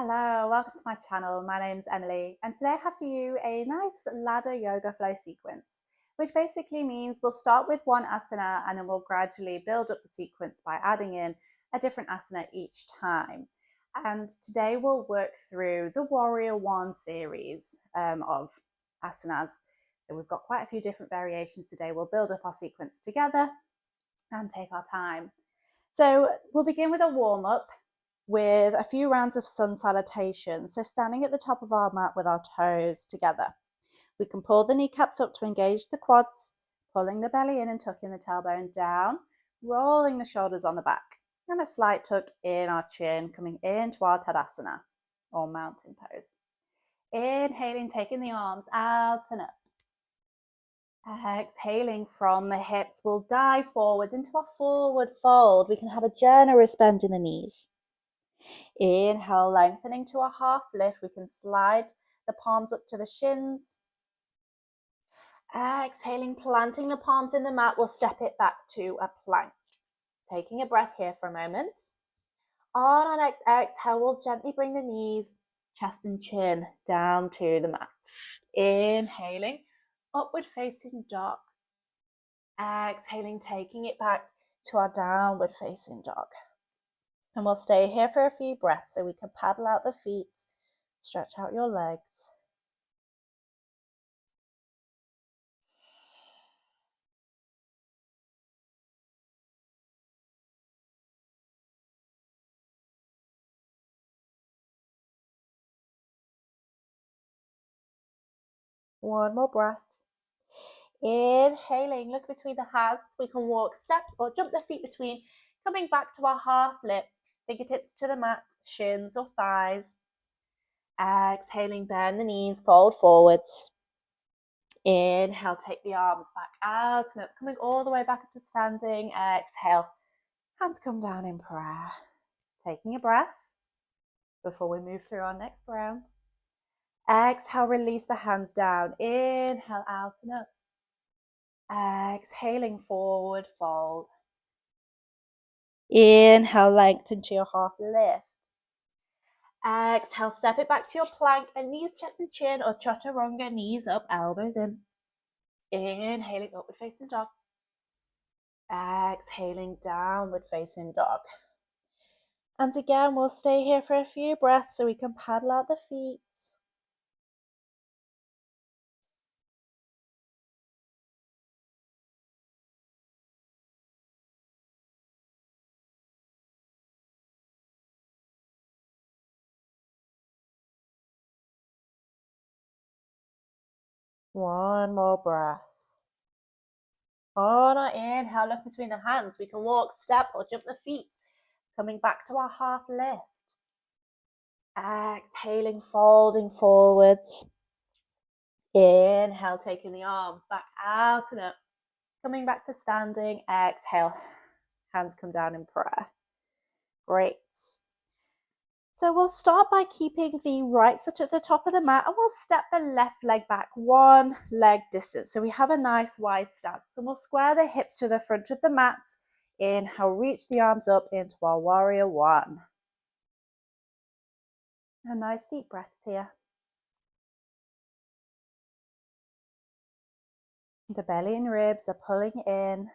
Hello, welcome to my channel. My name's Emily, and today I have for you a nice ladder yoga flow sequence, which basically means we'll start with one asana and then we'll gradually build up the sequence by adding in a different asana each time. And today we'll work through the Warrior One series of asanas. So we've got quite a few different variations today. We'll build up our sequence together and take our time. So we'll begin with a warm-up with a few rounds of sun salutation. So standing at the top of our mat with our toes together. We can pull the kneecaps up to engage the quads, pulling the belly in and tucking the tailbone down, rolling the shoulders on the back, and a slight tuck in our chin, coming into our Tadasana or mountain pose. Inhaling, taking the arms out and up. Exhaling from the hips, we'll dive forward into a forward fold. We can have a generous bend in the knees. Inhale, lengthening to a half lift. We can slide the palms up to the shins. Exhaling, planting the palms in the mat. We'll step it back to a plank. Taking a breath here for a moment. On our next exhale, we'll gently bring the knees, chest and chin down to the mat. Inhaling, upward facing dog. Exhaling, taking it back to our downward facing dog. And we'll stay here for a few breaths so we can paddle out the feet, stretch out your legs. One more breath. Inhaling, look between the hands. We can walk, step or jump the feet between, coming back to our half lip, fingertips to the mat, shins or thighs. Exhaling, bend the knees, fold forwards. Inhale, take the arms back out and up, coming all the way back up to standing. Exhale, hands come down in prayer. Taking a breath before we move through our next round. Exhale, release the hands down. Inhale, out and up. Exhaling, forward fold. Inhale, lengthen to your half lift. Exhale, step it back to your plank and knees, chest and chin or chaturanga, knees up, elbows in. Inhaling, upward facing dog. Exhaling, downward facing dog. And again, we'll stay here for a few breaths so we can paddle out the feet. One more breath. On our inhale, look between the hands. We can walk, step or jump the feet, coming back to our half lift. Exhaling, folding forwards. Inhale, taking the arms back out and up. Coming back to standing. Exhale, hands come down in prayer. Great. So we'll start by keeping the right foot at the top of the mat and we'll step the left leg back one leg distance. So we have a nice wide stance and we'll square the hips to the front of the mat. Inhale, reach the arms up into our Warrior One. A nice deep breath here. The belly and ribs are pulling in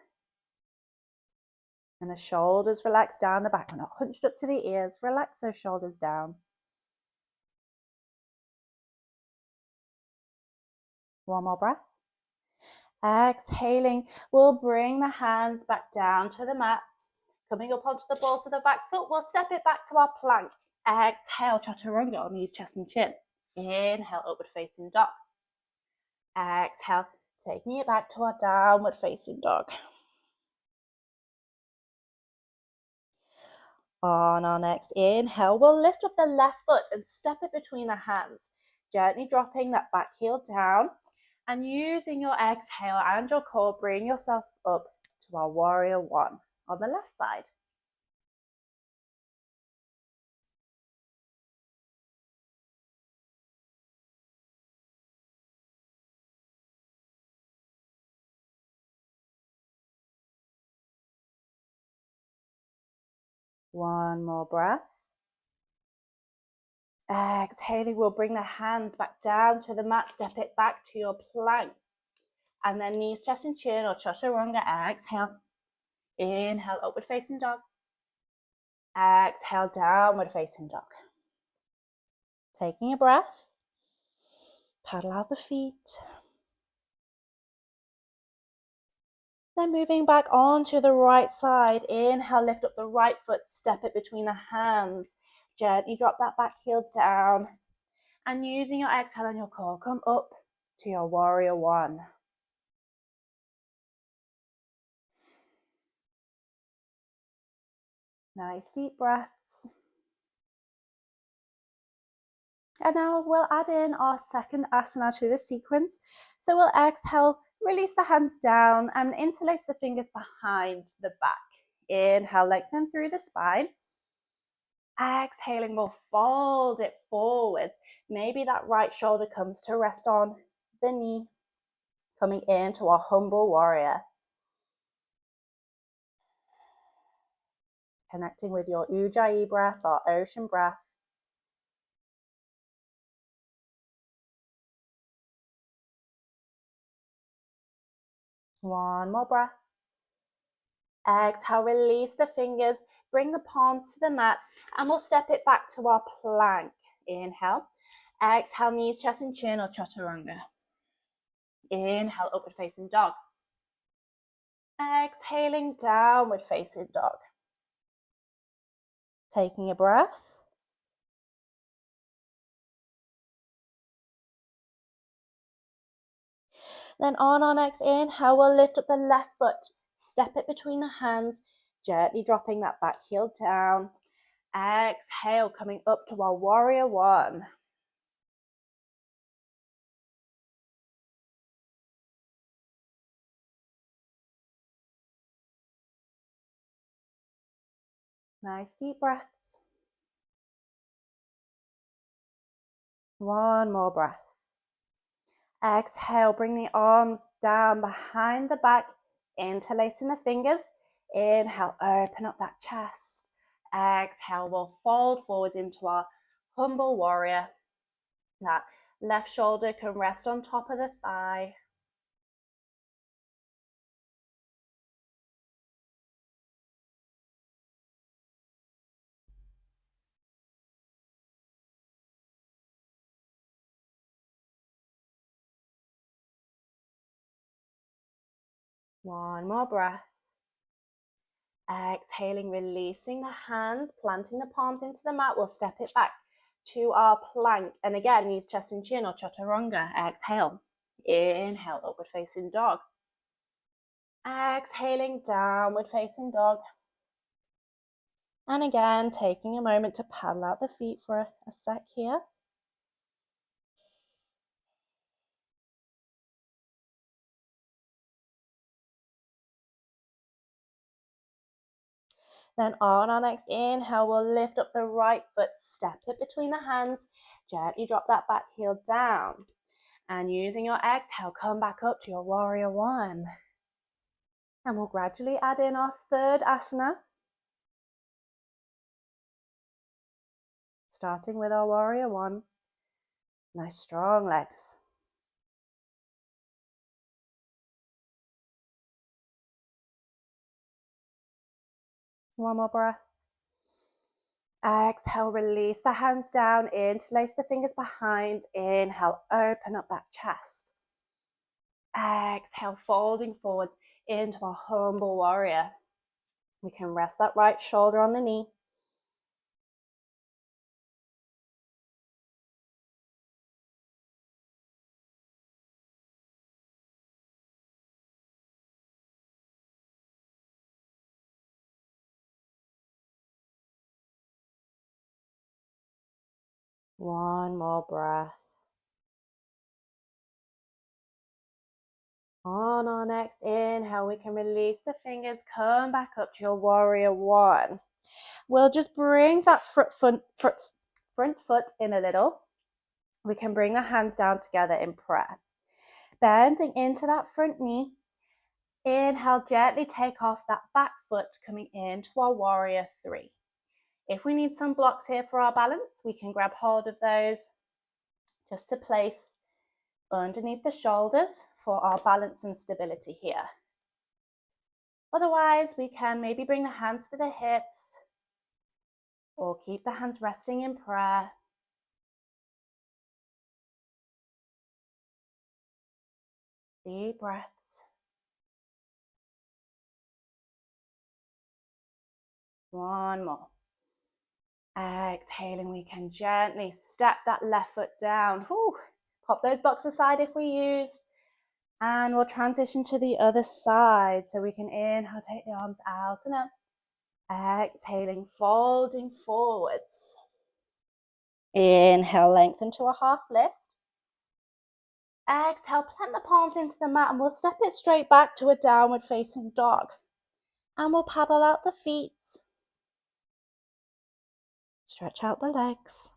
and the shoulders relax down the back. We're not hunched up to the ears. Relax those shoulders down. One more breath. Exhaling, we'll bring the hands back down to the mat. Coming up onto the balls of the back foot, we'll step it back to our plank. Exhale, chaturanga on knees, chest and chin. Inhale, upward facing dog. Exhale, taking it back to our downward facing dog. On our next inhale, we'll lift up the left foot and step it between the hands, gently dropping that back heel down and using your exhale and your core, bring yourself up to our Warrior One on the left side. One more breath. Exhaling, we'll bring the hands back down to the mat, step it back to your plank. And then knees, chest and chin or chaturanga. Exhale. Inhale, upward facing dog. Exhale, downward facing dog. Taking a breath. Paddle out the feet. Then moving back onto the right side. Inhale, lift up the right foot, step it between the hands. Gently drop that back heel down. And using your exhale and your core, come up to your warrior one. Nice deep breaths. And now we'll add in our second asana to the sequence. So we'll exhale, release the hands down and interlace the fingers behind the back. Inhale, lengthen through the spine. Exhaling, we'll fold it forward. Maybe that right shoulder comes to rest on the knee, coming into our humble warrior. Connecting with your Ujjayi breath, our ocean breath. One more breath. Exhale, release the fingers, bring the palms to the mat, and we'll step it back to our plank. Inhale. Exhale, knees, chest and chin or chaturanga. Inhale, upward facing dog. Exhaling, downward facing dog. Taking a breath. Then on our next inhale, we'll lift up the left foot, step it between the hands, gently dropping that back heel down. Exhale, coming up to our warrior one. Nice deep breaths. One more breath. Exhale, bring the arms down behind the back, interlacing the fingers. Inhale, open up that chest. Exhale, we'll fold forward into our humble warrior. That left shoulder can rest on top of the thigh. One more breath. Exhaling, releasing the hands, planting the palms into the mat. We'll step it back to our plank. And again, knees, chest and chin or chaturanga. Exhale. Inhale, upward facing dog. Exhaling, downward facing dog. And again, taking a moment to paddle out the feet for a sec here. Then on our next inhale, we'll lift up the right foot, step it between the hands, gently drop that back heel down. And using your exhale, come back up to your warrior one. And we'll gradually add in our third asana. Starting with our warrior one. Nice strong legs. One more breath. Exhale, release the hands down, interlace the fingers behind. Inhale, open up that chest. Exhale, folding forwards into our humble warrior. We can rest that right shoulder on the knee. One more breath. On our next inhale, we can release the fingers, come back up to your warrior one. We'll just bring that front foot in a little. We can bring the hands down together in prayer. Bending into that front knee. Inhale, gently take off that back foot, coming into our warrior three. If we need some blocks here for our balance, we can grab hold of those just to place underneath the shoulders for our balance and stability here. Otherwise, we can maybe bring the hands to the hips or keep the hands resting in prayer. Deep breaths. One more. Exhaling, we can gently step that left foot down. Whew. Pop those blocks aside if we used. And we'll transition to the other side. So we can inhale, take the arms out and up. Exhaling, folding forwards. Inhale, lengthen to a half lift. Exhale, plant the palms into the mat and we'll step it straight back to a downward facing dog. And we'll paddle out the feet. Stretch out the legs.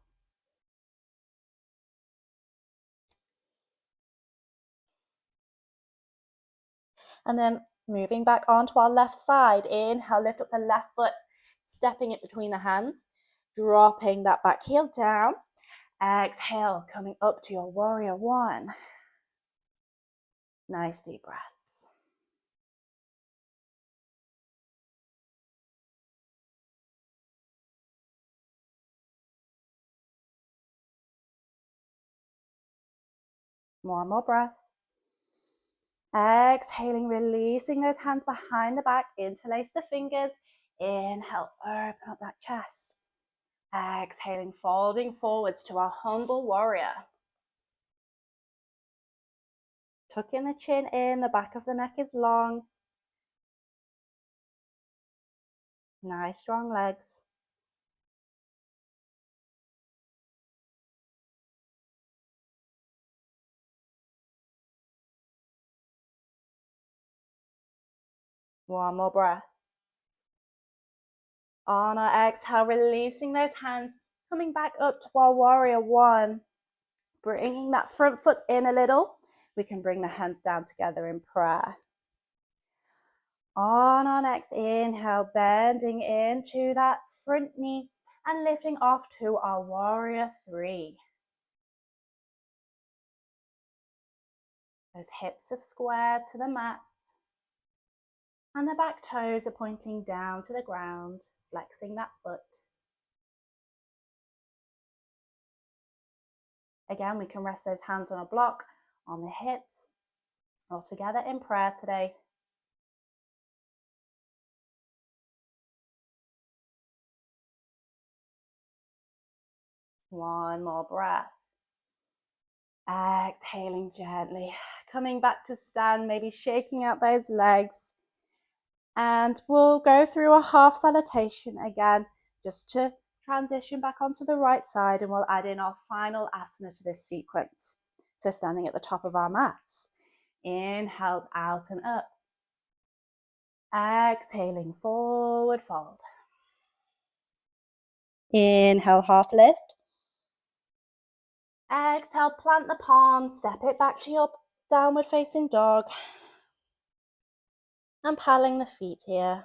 And then moving back onto our left side. Inhale, lift up the left foot, stepping it between the hands, dropping that back heel down. Exhale, coming up to your warrior one. Nice deep breaths. One more breath. Exhaling, releasing those hands behind the back, interlace the fingers. Inhale, open up that chest. Exhaling, folding forwards to our humble warrior. Tucking the chin in, the back of the neck is long. Nice strong legs. One more breath. On our exhale, releasing those hands, coming back up to our warrior one. Bringing that front foot in a little. We can bring the hands down together in prayer. On our next inhale, bending into that front knee and lifting off to our warrior three. Those hips are square to the mat. And the back toes are pointing down to the ground, flexing that foot. Again, we can rest those hands on a block, on the hips, all together in prayer today. One more breath. Exhaling gently, coming back to stand, maybe shaking out those legs. And we'll go through a half salutation again, just to transition back onto the right side, and we'll add in our final asana to this sequence. So standing at the top of our mats. Inhale, out and up. Exhaling, forward fold. Inhale, half lift. Exhale, plant the palms, step it back to your downward facing dog. And paddling the feet here.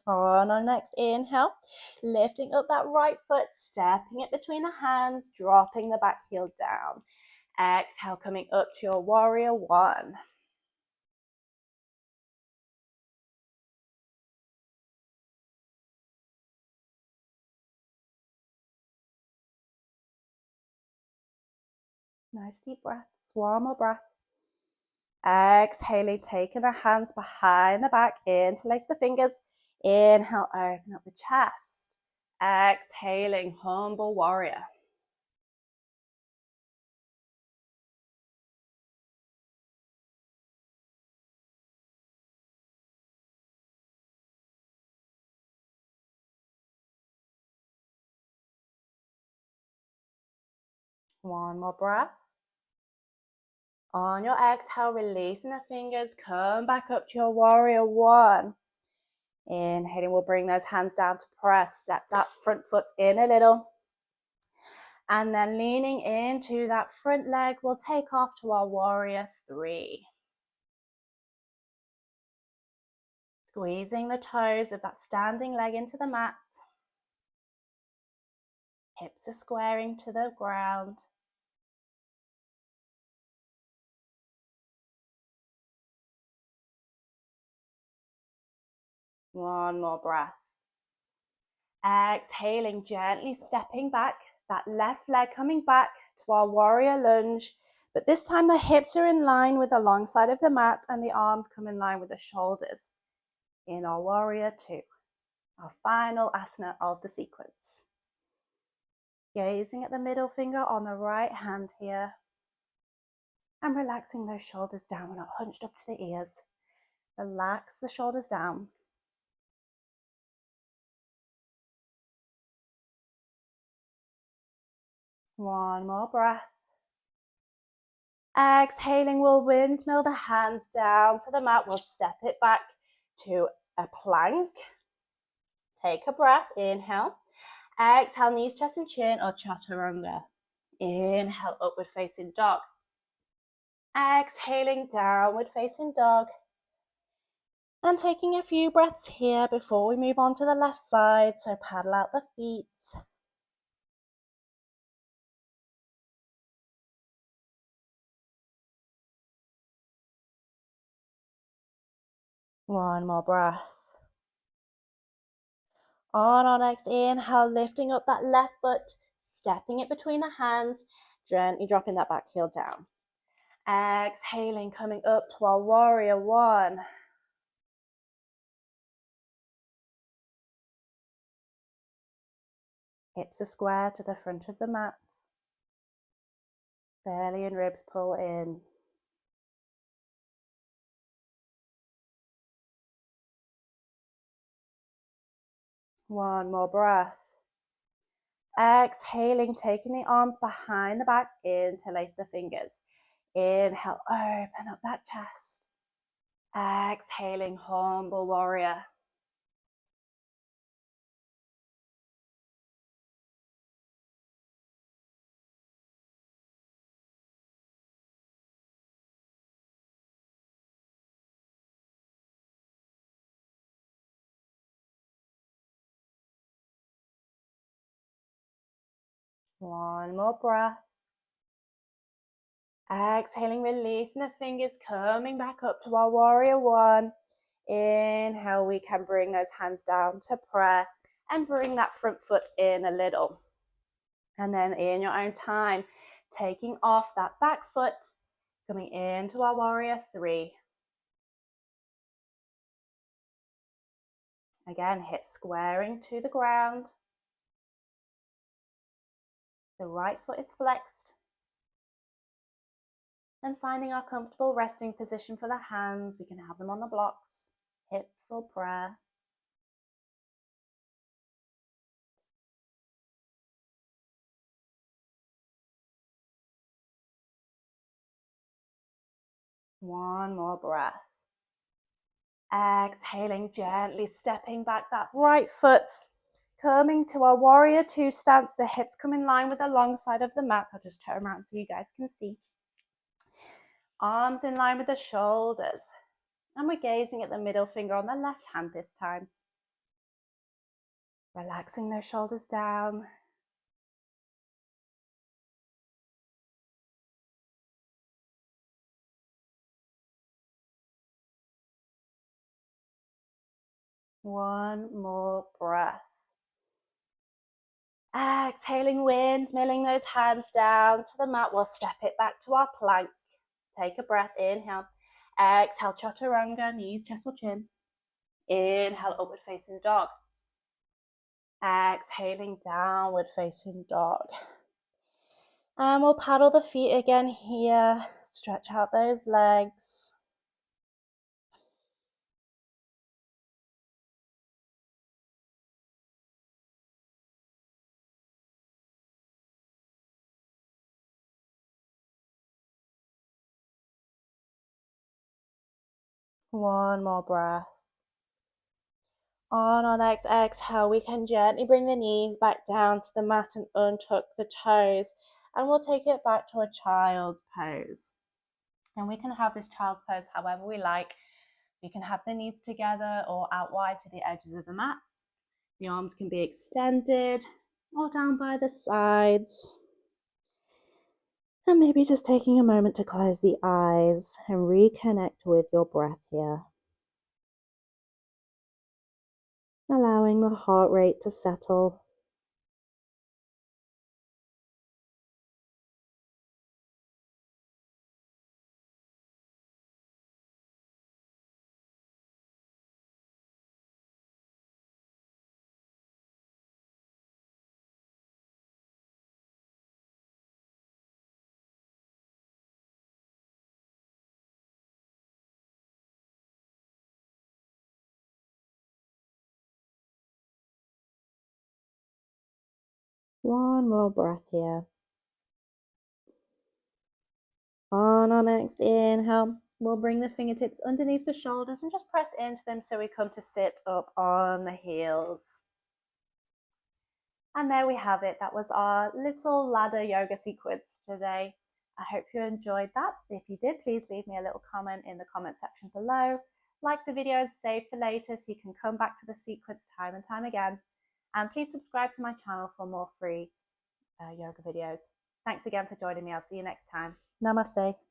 On our next inhale, lifting up that right foot, stepping it between the hands, dropping the back heel down. Exhale, coming up to your warrior one. Nice deep breaths, one more breath. Exhaling, taking the hands behind the back, interlace the fingers. Inhale, open up the chest. Exhaling, humble warrior. One more breath. On your exhale, releasing the fingers, come back up to your warrior one. Inhaling, we'll bring those hands down to press. Step that front foot in a little. And then leaning into that front leg, we'll take off to our warrior 3. Squeezing the toes of that standing leg into the mat. Hips are squaring to the ground. One more breath. Exhaling, gently stepping back, that left leg coming back to our warrior lunge. But this time the hips are in line with the long side of the mat and the arms come in line with the shoulders. In our warrior 2, our final asana of the sequence. Gazing at the middle finger on the right hand here. And relaxing those shoulders down. We're not hunched up to the ears. Relax the shoulders down. One more breath. Exhaling, we'll windmill the hands down to the mat. We'll step it back to a plank. Take a breath. Inhale. Exhale, knees, chest and chin, or chaturanga. Inhale, upward facing dog. Exhaling, downward facing dog. And taking a few breaths here before we move on to the left side. So paddle out the feet. One more breath. On our next inhale, lifting up that left foot, stepping it between the hands, gently dropping that back heel down. Exhaling, coming up to our warrior 1. Hips are square to the front of the mat. Belly and ribs pull in. One more breath. Exhaling, taking the arms behind the back, interlace the fingers. Inhale, open up that chest. Exhaling, humble warrior. One more breath. Exhaling, releasing the fingers, coming back up to our warrior 1. Inhale, we can bring those hands down to prayer and bring that front foot in a little. And then in your own time, taking off that back foot, coming into our warrior 3. Again, hips squaring to the ground. The right foot is flexed. And finding our comfortable resting position for the hands, we can have them on the blocks, hips or prayer. One more breath. Exhaling, gently stepping back that right foot, coming to our warrior 2 stance. The hips come in line with the long side of the mat. I'll just turn around so you guys can see. Arms in line with the shoulders. And we're gazing at the middle finger on the left hand this time. Relaxing those shoulders down. One more breath. Exhaling, windmilling those hands down to the mat. We'll step it back to our plank. Take a breath, inhale. Exhale, chaturanga, knees, chest or chin. Inhale, upward facing dog. Exhaling, downward facing dog. And we'll paddle the feet again here. Stretch out those legs. One more breath. On our next exhale, we can gently bring the knees back down to the mat and untuck the toes. And we'll take it back to a child's pose. And we can have this child's pose however we like. You can have the knees together or out wide to the edges of the mat. The arms can be extended or down by the sides. And maybe just taking a moment to close the eyes and reconnect with your breath here. Allowing the heart rate to settle. One more breath here. On our next inhale, we'll bring the fingertips underneath the shoulders and just press into them so we come to sit up on the heels. And there we have it. That was our little ladder yoga sequence today. I hope you enjoyed that. If you did, please leave me a little comment in the comment section below. Like the video and save for later so you can come back to the sequence time and time again. And please subscribe to my channel for more free yoga videos. Thanks again for joining me. I'll see you next time. Namaste.